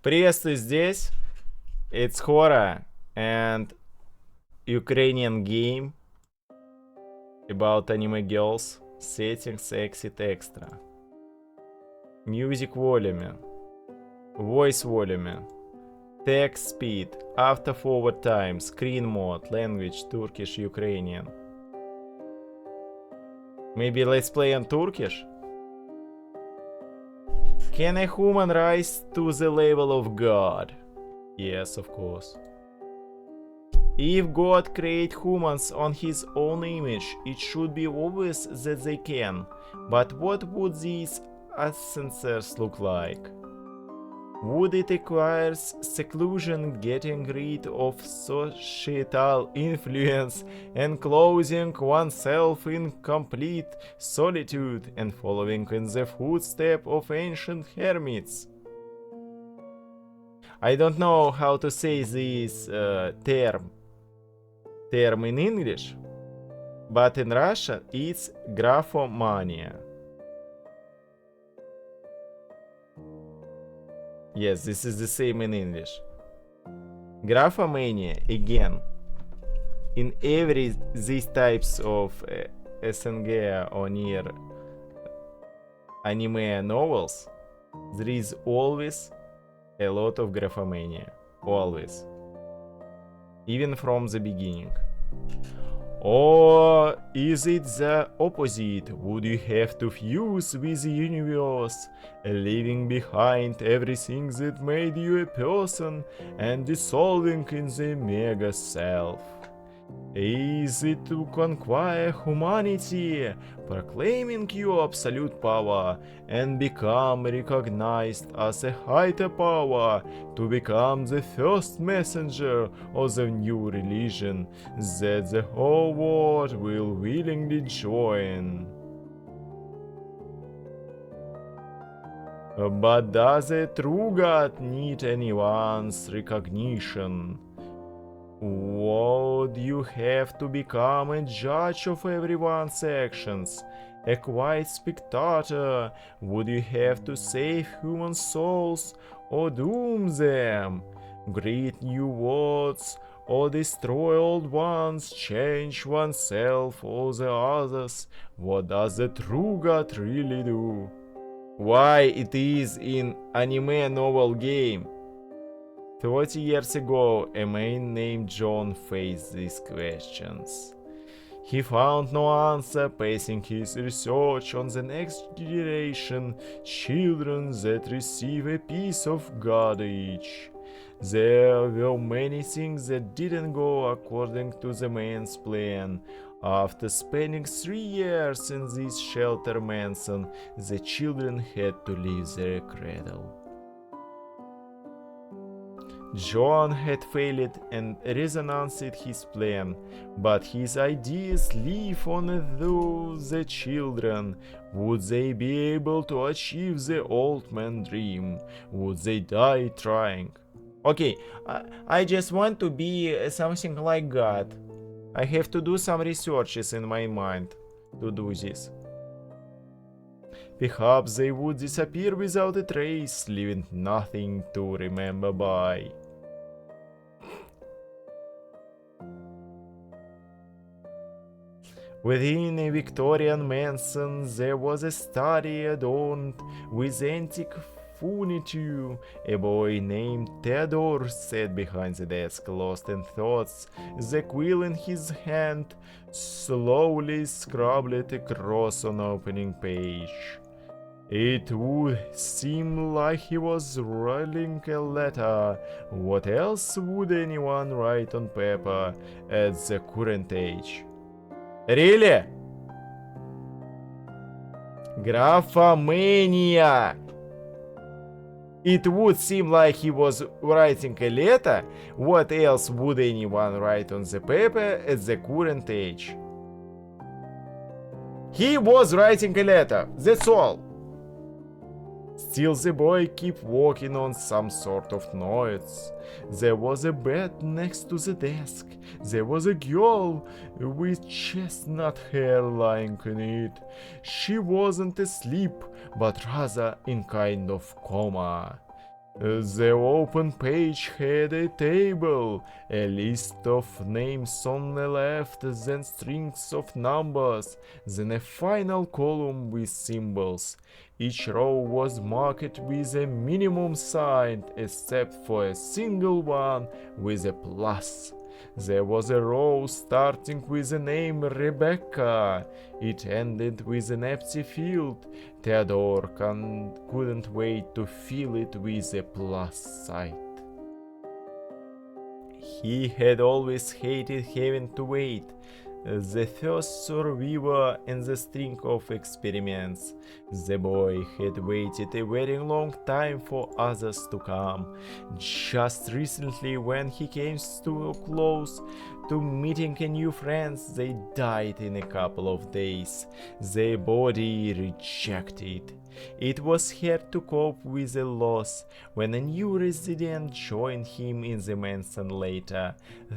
Приветствую здесь. It's horror and Ukrainian game about anime girls, settings, exit extra. Music volume, voice volume, text speed, auto forward time, screen mode, language, Turkish, Ukrainian. Maybe let's play on Turkish? Can a human rise to the level of God? Yes, of course. If God create humans on his own image, it should be obvious that they can. But what would these ascensors look like? Would it require seclusion, getting rid of societal influence, and closing oneself in complete solitude and following in the footsteps of ancient hermits? I don't know how to say this term in English, but in Russian it's graphomania. Yes, this is the same in English. Graphomania, again, in every these types of SNG or near anime novels, there is always a lot of graphomania. Always. Even from the beginning. Or is it the opposite? Would you have to fuse with the universe, leaving behind everything that made you a person and dissolving in the mega self? Is it to conquer humanity, proclaiming your absolute power and become recognized as a higher power, to become the first messenger of the new religion that the whole world will willingly join? But does a true God need anyone's recognition? Would you have to become a judge of everyone's actions? A quiet spectator? Would you have to save human souls or doom them? Greet new worlds or destroy old ones? Change oneself or the others? What does the true God really do? Why it is in anime novel game? 30 years ago, a man named John faced these questions. He found no answer, basing his research on the next generation, children that receive a piece of God each. There were many things that didn't go according to the man's plan. After spending 3 years in this shelter mansion, the children had to leave their cradle. John had failed and renounced his plan, but his ideas live on through the children. Would they be able to achieve the old man's dream? Would they die trying? Okay, I just want to be something like God. I have to do some researches in my mind to do this. Perhaps they would disappear without a trace, leaving nothing to remember by. Within a Victorian mansion there was a study adorned with antique furniture. A boy named Theodore sat behind the desk, lost in thoughts. The quill in his hand slowly scrawled across an opening page. It would seem like he was writing a letter. What else would anyone write on paper at the current age? Really? Graphomania! It would seem like he was writing a letter. What else would anyone write on the paper at the current age? He was writing a letter, that's all. Still the boy kept working on some sort of notes. There was a bed next to the desk. There was a girl with chestnut hair lying on it. She wasn't asleep, but rather in kind of coma. The open page had a table, a list of names on the left, then strings of numbers, then a final column with symbols. Each row was marked with a minimum sign, except for a single one with a plus. There was a row starting with the name Rebecca. It ended with an empty field. Theodore couldn't wait to fill it with a plus sign. He had always hated having to wait. The first survivor in the string of experiments. The boy had waited a very long time for others to come. Just recently, when he came too close to meeting a new friend, they died in a couple of days. Their body rejected. It was hard to cope with the loss when a new resident joined him in the mansion later.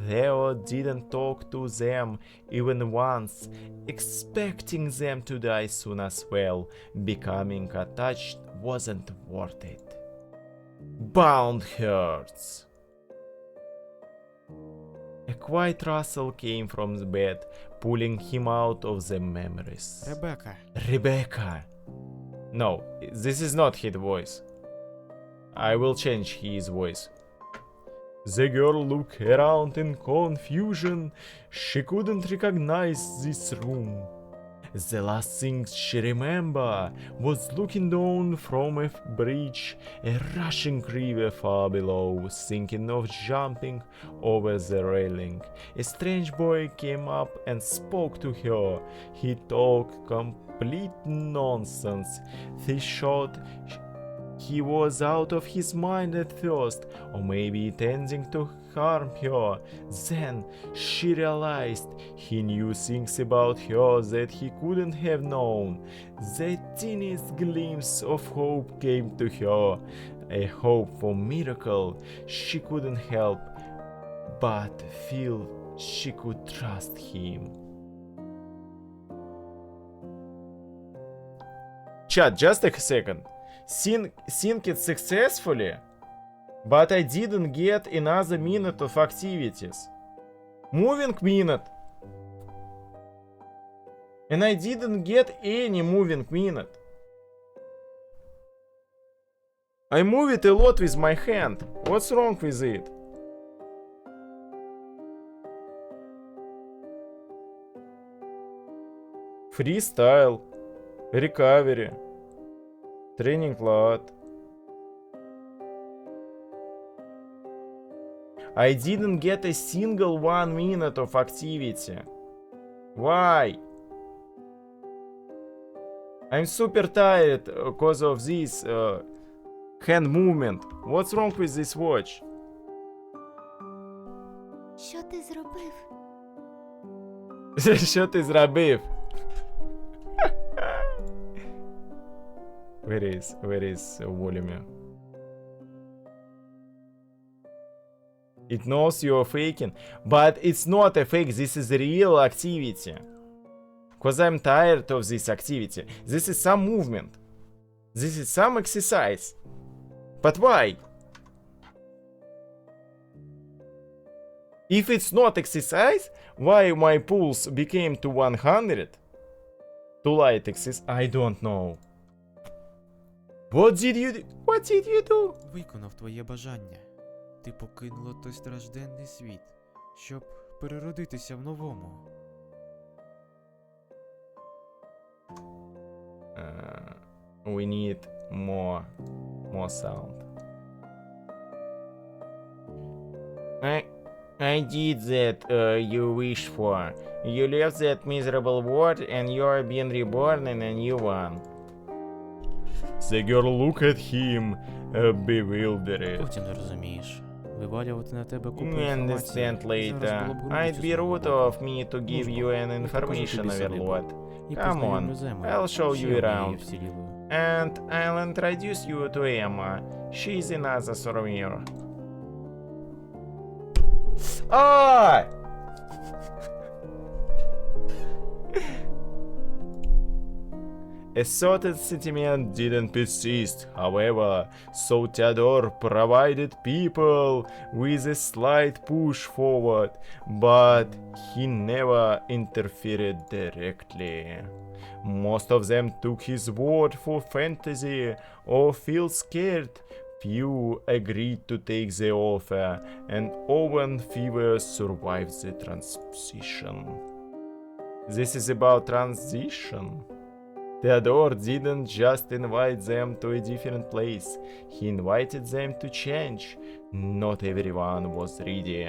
Theo didn't talk to them even once, expecting them to die soon as well. Becoming attached wasn't worth it. Bound hurts. A quiet rustle came from the bed, pulling him out of the memories. Rebecca! No, this is not his voice. I will change his voice. The girl looked around in confusion. She couldn't recognize this room. The last thing she remembered was looking down from a bridge, a rushing river far below, thinking of jumping over the railing. A strange boy came up and spoke to her. He talked complete nonsense. She thought he was out of his mind at first, or maybe intending to harm her. Then she realized he knew things about her that he couldn't have known. The teeniest glimpse of hope came to her, a hope for miracle. She couldn't help but feel she could trust him. Chat, just a second. Sync it successfully, but I didn't get another minute of activities. Moving minute. And I didn't get any moving minute. I move it a lot with my hand. What's wrong with it? Freestyle. Recovery. Training lot. I didn't get a single 1 minute of activity. Why? I'm super tired because of this hand movement. What's wrong with this watch? Що ти зробив? Що ти зробив? Where is volume? It knows you're faking, but it's not a fake, this is a real activity. Cause I'm tired of this activity. This is some movement. This is some exercise. But why? If it's not exercise, why my pulse became to 100? To light exercise, I don't know. What did you do? Виконав твоє бажання. Ти покинула той стражденний світ, щоб переродитися в новому. We need more sound. I did that you wished for. You left that miserable world and you're being reborn in a new one. The girl looked at him, bewildered. Потім не розумієш. Вивалювати на тебе купу You інформації. understand later. Зараз було б I'd глупо be з мого rude боку. of me to give Ну, you an я покажу information тобі садибу. overload. І Come познайомлю on, з Емою, I'll show ще you однією around. вцілілою. And I'll introduce you to Emma. She's another survivor. Ah! A certain sentiment didn't persist, however, so Theodore provided people with a slight push forward, but he never interfered directly. Most of them took his word for fantasy or feel scared. Few agreed to take the offer, and even fewer survived the transition. This is about transition. Theodore didn't just invite them to a different place, he invited them to change. Not everyone was ready.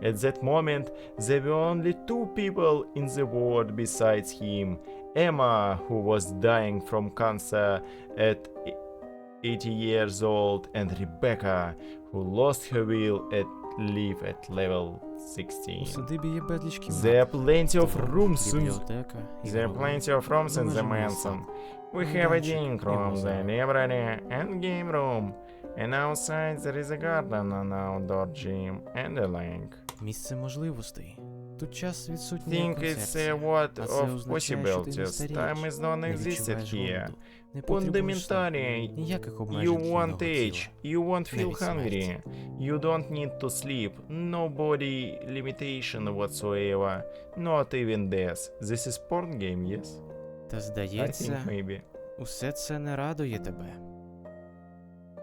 At that moment, there were only two people in the world besides him: Emma, who was dying from cancer at 80 years old, and Rebecca, who lost her will at level 16. У садибі є безліч кімнат. There are plenty of rooms in Бібліотека, There are plenty of rooms in the mansion. We have a dining room, the library, and game room. And outside there is a garden, an outdoor gym, and a lake. Місце можливостей. Тут час відсутній Think it's концепція. a what А це of означає, що ти не possibilities. старієш, Time is not не existed відчуваєш here. голоду, не потребуєш сну, Fundamentally, ніяких you обмежень won't тілного age, тіла. you won't feel Навіть смерть. hungry, you don't need to sleep, no body limitation whatsoever, not even death. This is porn game, yes? Та I здається, think maybe. усе це не радує тебе.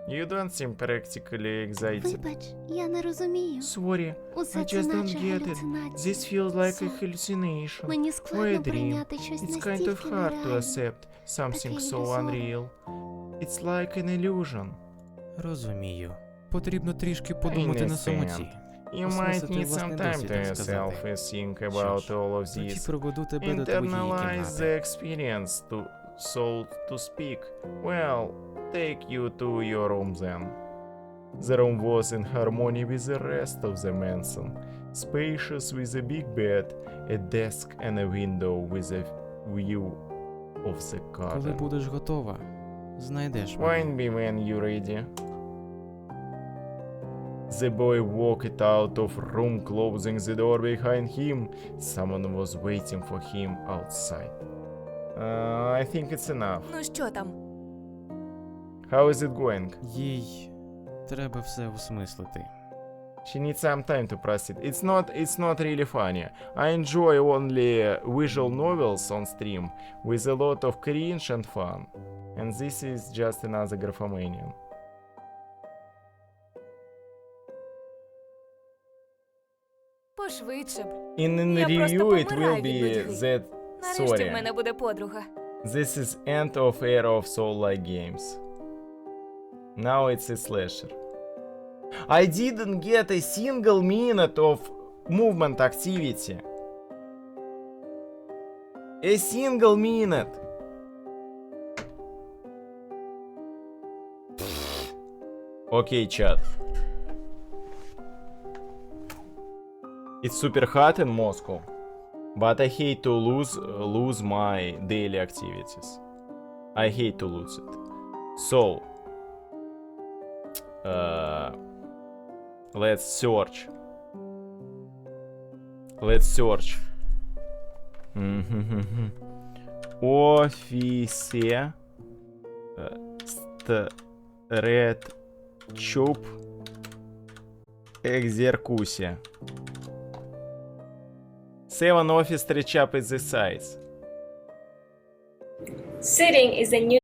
You don't seem practically excited. Вибач, я не розумію. Sorry, Усе I це just don't наче get it. галюцинація. This feels like a Сон. hallucination. Мені Or a складно dream. прийняти щось It's kind of настільки hard to нереальне. accept something Таке so ілюзорне. unreal. It's like an illusion. Розумію. Потрібно трішки подумати на самоті. You might Осмислити need власний some time досвід, to так yourself сказати. and think Що about ж, all of тоді this. проведу тебе до твоєї Internalize the кімнати. experience so to speak. Well, take you to your room then. The room was in harmony with the rest of the mansion. Spacious with a big bed, a desk and a window with a view of the Коли garden. будеш готова, знайдеш мене. Find me when you're ready. The boy walked out of room, closing the door behind him. Someone was waiting for him outside. I think it's enough. Ну що там? How is it going? Їй треба все осмислити. She needs some time to process it. It's not really funny. I enjoy only visual novels on stream with a lot of cringe and fun. And this is just another graphomanian. Пошвидше б. In Я review просто it will помираю від be нудьги. that Нарешті sorry. в мене буде подруга. This is end of era of soul-like games. Now it's a slasher. I didn't get a single minute of movement activity. A single minute. Okay, chat. It's super hot in Moscow, but I hate to lose my daily activities. I hate to lose it. So, let's search. Let's search. Офисе стречуп экзеркусе. 7 office stretch up is the size. Sitting is a new